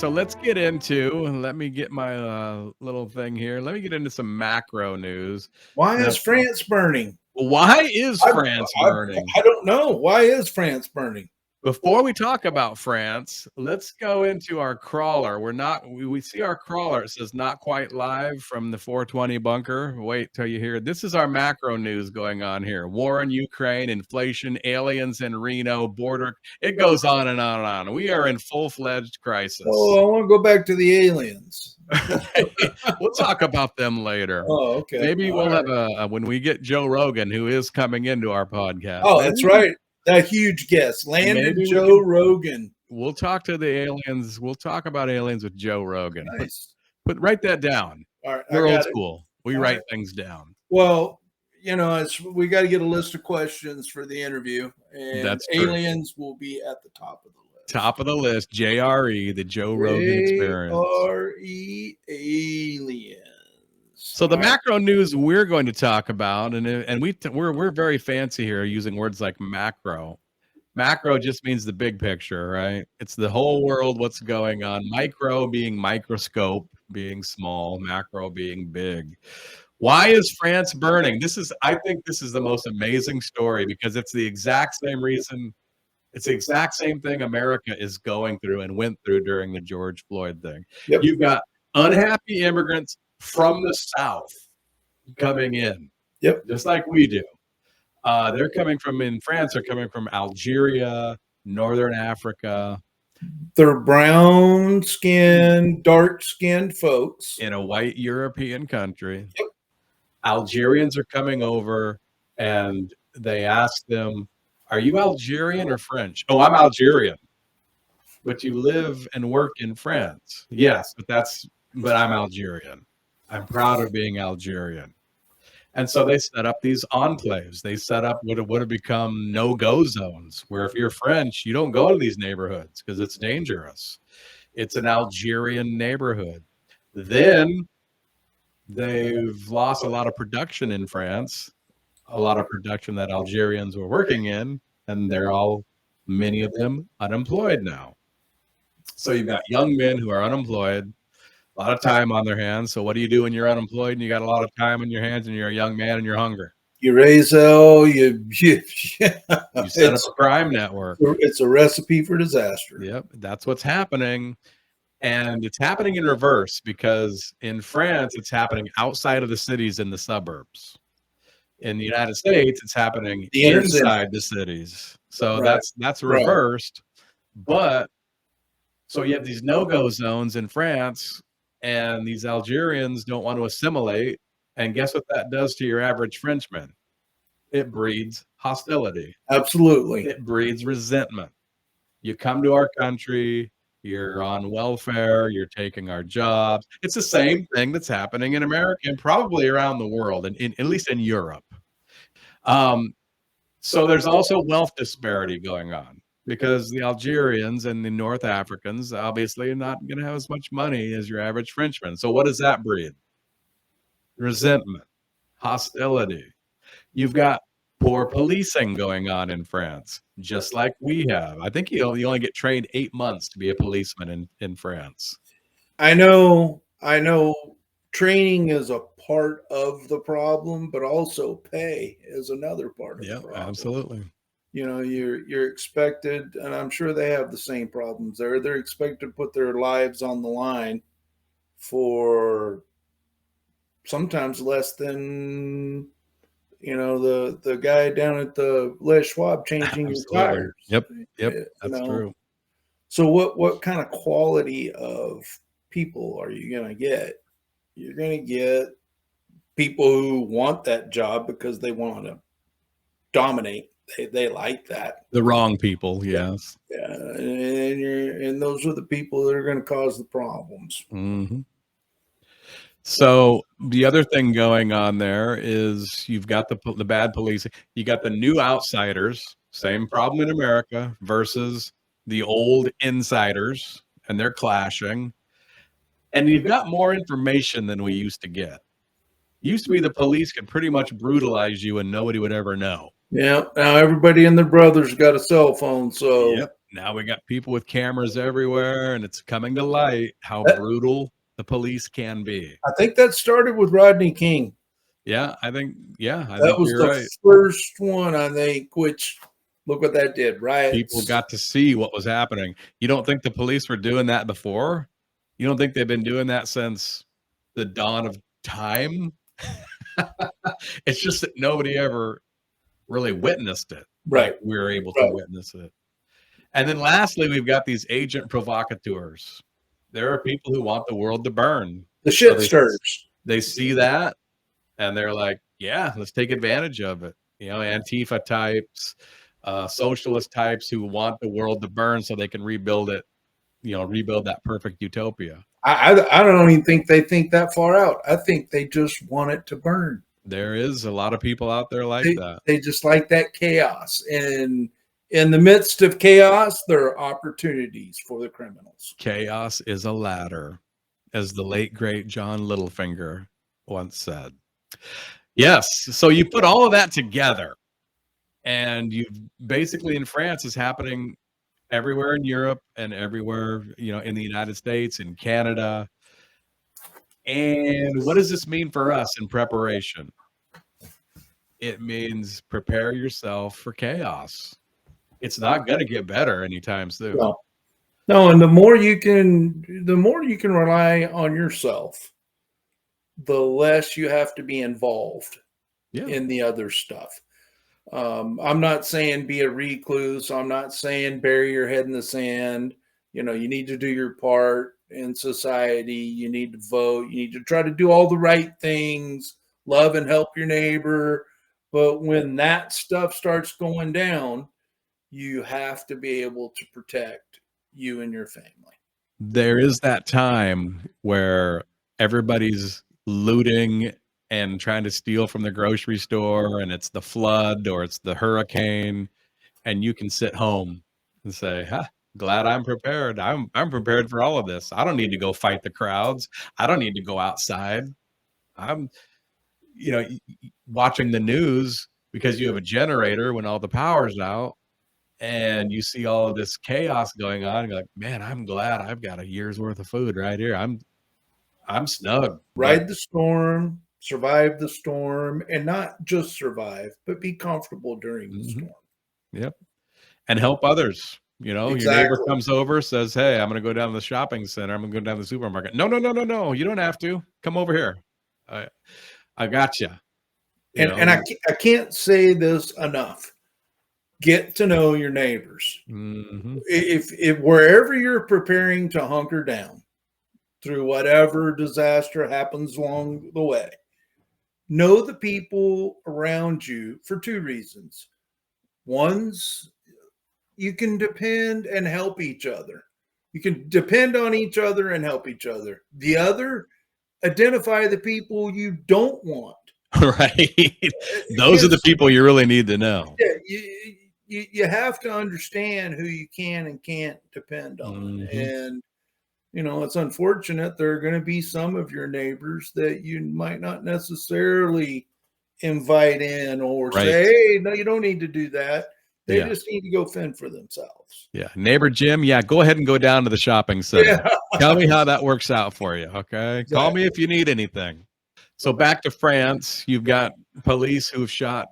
So let's get into, let me get my little thing here. Let me get into some macro news. Why Now, is France burning? why is I, France I, burning? I don't know. Why is France burning? Before we talk about France, let's go into our crawler. We see our crawler. It says not quite live from the 420 bunker. Wait till you hear it. This is our macro news going on here. War in Ukraine, inflation, aliens in Reno, border. It goes on and on and on. We are in full-fledged crisis. Oh, I want to go back to the aliens. We'll talk about them later. Oh, okay. Maybe we'll have when we get Joe Rogan, who is coming into our podcast. Oh, that's right. That huge guest, landed Joe Rogan. We'll talk to the aliens. We'll talk about aliens with Joe Rogan. Nice. But write that down. All right, we're old school. We write things down. Well, we got to get a list of questions for the interview, and that's true. Aliens will be at the top of the list. Top of the list, JRE, the Joe Rogan Experience. JRE aliens. So the macro news we're going to talk about, and we're very fancy here using words like macro. Macro just means the big picture, right? It's the whole world, what's going on. Micro being microscope, being small, macro being big. Why is France burning? I think this is the most amazing story because it's the exact same reason. It's the exact same thing America is going through and went through during the George Floyd thing. Yep. You've got unhappy immigrants from the South coming in. Yep. Just like we do. They're coming from, in France, they're coming from Algeria, Northern Africa. They're brown-skinned, dark-skinned folks. In a white European country. Yep. Algerians are coming over, and they ask them, are you Algerian or French? Oh, I'm Algerian. But you live and work in France. Yes, but I'm Algerian. I'm proud of being Algerian. And so they set up these enclaves. They set up what would have become no-go zones, where if you're French, you don't go to these neighborhoods because it's dangerous. It's an Algerian neighborhood. Then they've lost a lot of production in France, a lot of production that Algerians were working in, and they're many of them, unemployed now. So you've got young men who are unemployed, a lot of time on their hands. So what do you do when you're unemployed and you got a lot of time on your hands and you're a young man and you're hungry? You raise hell, you set up a crime network. It's a recipe for disaster. Yep, that's what's happening. And it's happening in reverse because in France, it's happening outside of the cities in the suburbs. In the United States, it's happening inside the cities. So that's reversed. But so you have these no-go zones in France, and these Algerians don't want to assimilate. And guess what that does to your average Frenchman? It breeds hostility. Absolutely. It breeds resentment. You come to our country, you're on welfare, you're taking our jobs. It's the same thing that's happening in America and probably around the world, and at least in Europe. So there's also wealth disparity going on, because the Algerians and the North Africans obviously are not going to have as much money as your average Frenchman. So what does that breed? Resentment, hostility. You've got poor policing going on in France, just like we have. I think you only get trained 8 months to be a policeman in France. I know training is a part of the problem, but also pay is another part of the problem. Absolutely. You're expected, and I'm sure they have the same problems there. They're expected to put their lives on the line for sometimes less than, the guy down at the Les Schwab changing your tires. Yep, that's true. So what kind of quality of people are you going to get? You're going to get people who want that job because they want to dominate. They like that. The wrong people, yes. Yeah, and those are the people that are going to cause the problems. Mm-hmm. So the other thing going on there is you've got the bad policing. You got the new outsiders, same problem in America, versus the old insiders, and they're clashing. And you've got more information than we used to get. Used to be the police could pretty much brutalize you and nobody would ever know. Yeah. Now everybody and their brother's got a cell phone, so Now we got people with cameras everywhere, and it's coming to light how That, brutal the police can be. I think that started with Rodney King. Yeah, I That think was you're the right. first one, I think, which look what that did. People Riots. got to see what was happening. You don't think the police were doing that before? You don't think they've been doing that since the dawn of time? It's just that nobody ever really witnessed it like Right. we're able to Right. witness it. And then lastly, we've got these agent provocateurs. There are people who want the world to burn. The So shit stirs. they see that and they're like, yeah, let's take advantage of it. Antifa types, socialist types who want the world to burn so they can rebuild it, rebuild that perfect utopia. I don't even think they think that far out. I think they just want it to burn. There is a lot of people out there like that. They just like that chaos. And in the midst of chaos, there are opportunities for the criminals. Chaos is a ladder, as the late great John Littlefinger once said. Yes, so you put all of that together, and you've basically in France is happening everywhere in Europe and everywhere, in the United States and Canada. And what does this mean for us in preparation? It means prepare yourself for chaos. It's not going to get better anytime soon. No. No, and the more you can rely on yourself, the less you have to be involved in the other stuff. I'm not saying be a recluse. I'm not saying bury your head in the sand. You need to do your part in society. You need to vote. You need to try to do all the right things, love and help your neighbor. But when that stuff starts going down, you have to be able to protect you and your family. There is that time where everybody's looting and trying to steal from the grocery store, and it's the flood or it's the hurricane, and you can sit home and say, glad I'm prepared. I'm prepared for all of this. I don't need to go fight the crowds. I don't need to go outside. I'm watching the news because you have a generator when all the power's out, and you see all of this chaos going on. You're like, man, I'm glad I've got a year's worth of food right here. I'm snug. Ride the storm, survive the storm, and not just survive, but be comfortable during the storm. Yep. And help others. Your neighbor comes over, says, hey, I'm going to go down to the shopping center. I'm going to go down to the supermarket. No. You don't have to. Come over here. I got you. And I can't say this enough. Get to know your neighbors. Mm-hmm. If wherever you're preparing to hunker down through whatever disaster happens along the way, know the people around you for two reasons. One's you can depend and help each other. You can depend on each other and help each other. The other, identify the people you don't want. Right. Those are the people you really need to know. Yeah, you have to understand who you can and can't depend on. Mm-hmm. And, it's unfortunate there are going to be some of your neighbors that you might not necessarily invite in or say, hey, no, you don't need to do that. They just need to go fend for themselves. Yeah. Neighbor Jim, go ahead and go down to the shopping center. Yeah. Tell me how that works out for you, okay? Exactly. Call me if you need anything. So back to France, you've got police who've shot,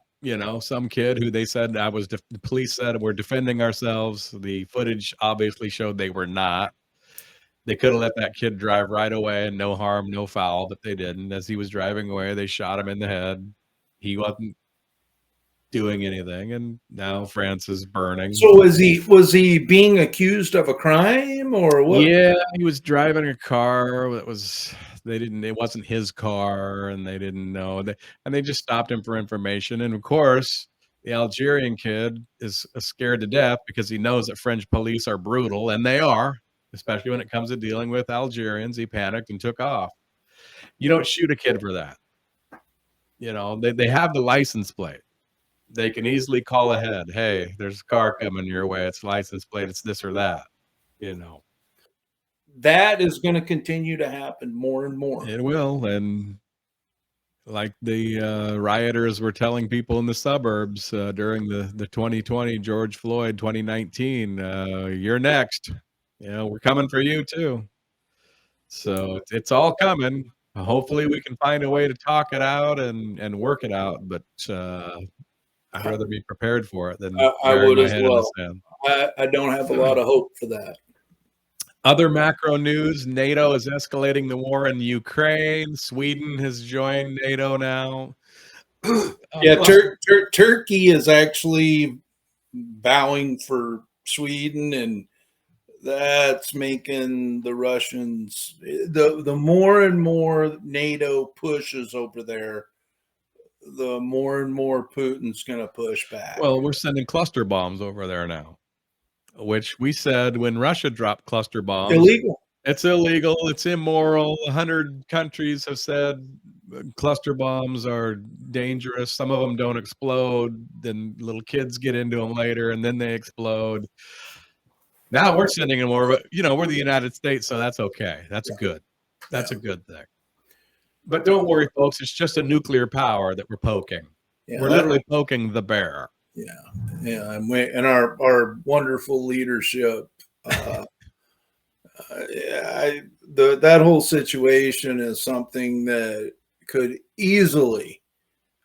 some kid who they said the police said we're defending ourselves. The footage obviously showed they were not. They could have let that kid drive right away and no harm, no foul, but they didn't. As he was driving away, they shot him in the head. He wasn't doing anything, and now France is burning. So was he being accused of a crime or what? Yeah, he was driving a car that was it wasn't his car, and they didn't know. They just stopped him for information. And of course, the Algerian kid is scared to death because he knows that French police are brutal, and they are, especially when it comes to dealing with Algerians. He panicked and took off. You don't shoot a kid for that. They have the license plate. They can easily call ahead. Hey, there's a car coming your way. It's license plate. It's this or that. That is going to continue to happen more and more. It will. And like the rioters were telling people in the suburbs during the 2020 George Floyd 2019, you're next. We're coming for you too. So it's all coming. Hopefully, we can find a way to talk it out and work it out. But I'd rather be prepared for it than I bury would my as head in the well. sand. I don't have a lot of hope for that. Other macro news: NATO is escalating the war in Ukraine. Sweden has joined NATO now. Yeah, Plus, Turkey is actually bowing for Sweden, and that's making the Russians the more and more NATO pushes over there, the more and more Putin's going to push back. well, we're sending cluster bombs over there now, which we said when Russia dropped cluster bombs, Illegal. it's illegal, it's immoral. 100 countries have said cluster bombs are dangerous. Some of them don't explode, then little kids get into them later, and then they explode. Now we're sending them over, but we're the United States, so that's okay. That's good. That's a good thing. But don't worry, folks. It's just a nuclear power that we're poking. Yeah, We're literally poking the bear. Yeah, and our wonderful leadership. That whole situation is something that could easily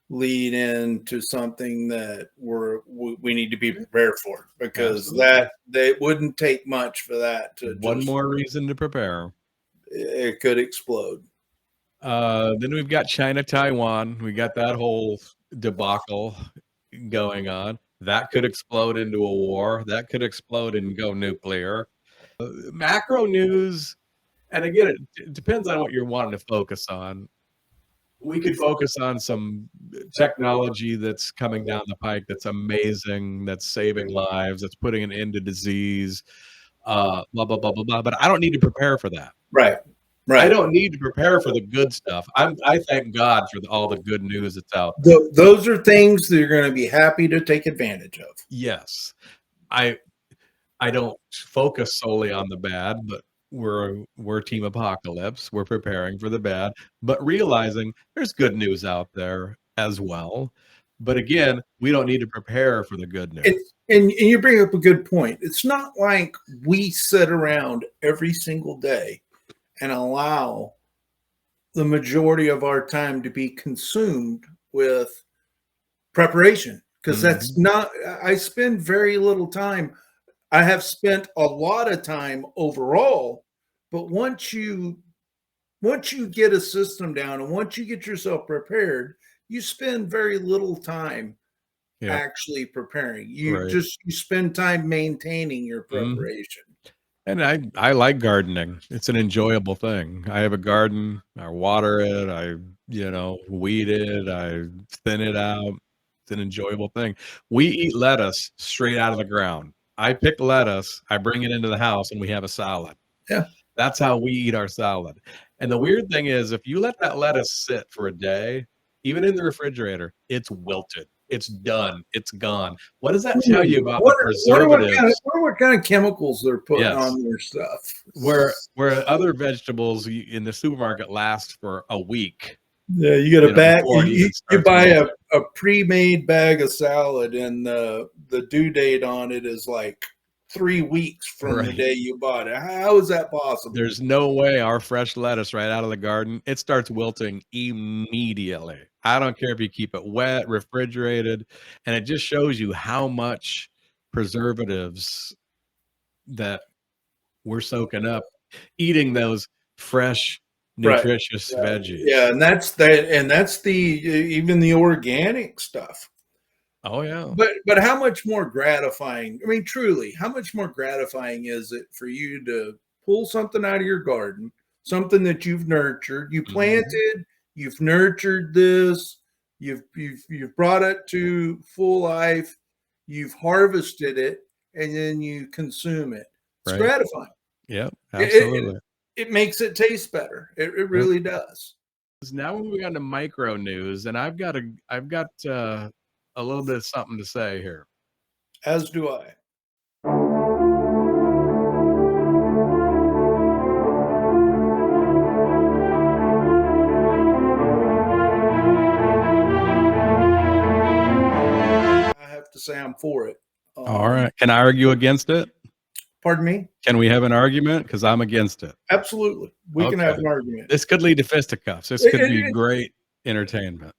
lead into something that we need to be prepared for, because they wouldn't take much for that to One more reason to prepare. It could explode. Then we've got China, Taiwan. We got that whole debacle going on. That could explode into a war. That could explode and go nuclear. Macro news, and again, it depends on what you're wanting to focus on. We could focus on some technology that's coming down the pike that's amazing, that's saving lives, that's putting an end to disease, blah, blah, blah, blah, blah. But I don't need to prepare for that. Right. I don't need to prepare for the good stuff. I thank God for all the good news that's out there. Those are things that you're going to be happy to take advantage of. Yes. I don't focus solely on the bad, but we're Team Apocalypse. We're preparing for the bad, but realizing there's good news out there as well. But again, we don't need to prepare for the good news. And you bring up a good point. It's not like we sit around every single day and allow the majority of our time to be consumed with preparation, because that's not, I spend very little time. I have spent a lot of time overall, but once you get a system down and once you get yourself prepared, you spend very little time actually preparing. You spend time maintaining your preparation. And I like gardening. It's an enjoyable thing. I have a garden. I water it. I weed it. I thin it out. It's an enjoyable thing. We eat lettuce straight out of the ground. I pick lettuce, I bring it into the house, and we have a salad. Yeah. That's how we eat our salad. And the weird thing is, if you let that lettuce sit for a day, even in the refrigerator, it's wilted. It's done. It's gone. What does that tell you about the preservatives? What kind of chemicals they're putting on their stuff? Where other vegetables in the supermarket last for a week. Yeah, you get a bag. You buy a pre-made bag of salad, and the due date on it is like 3 weeks from the day you bought it. How is that possible? There's no way our fresh lettuce right out of the garden, it starts wilting immediately. I don't care if you keep it wet, refrigerated, and it just shows you how much preservatives that we're soaking up eating those fresh, nutritious veggies. Yeah, and that's the even the organic stuff. Oh yeah. But how much more gratifying, I mean, truly, how much more gratifying is it for you to pull something out of your garden, something that you've nurtured, you planted, you've nurtured this, you've brought it to full life, you've harvested it, and then you consume it. It's gratifying. Yeah, absolutely. It makes it taste better. It really does. Now we're moving on to micro news, and I've got a little bit of something to say here. As do I. say I'm for it. All right. Can I argue against it? Pardon me? Can we have an argument? Because I'm against it. Absolutely. We can have Okay. an argument. This could lead to fisticuffs. This could be great entertainment.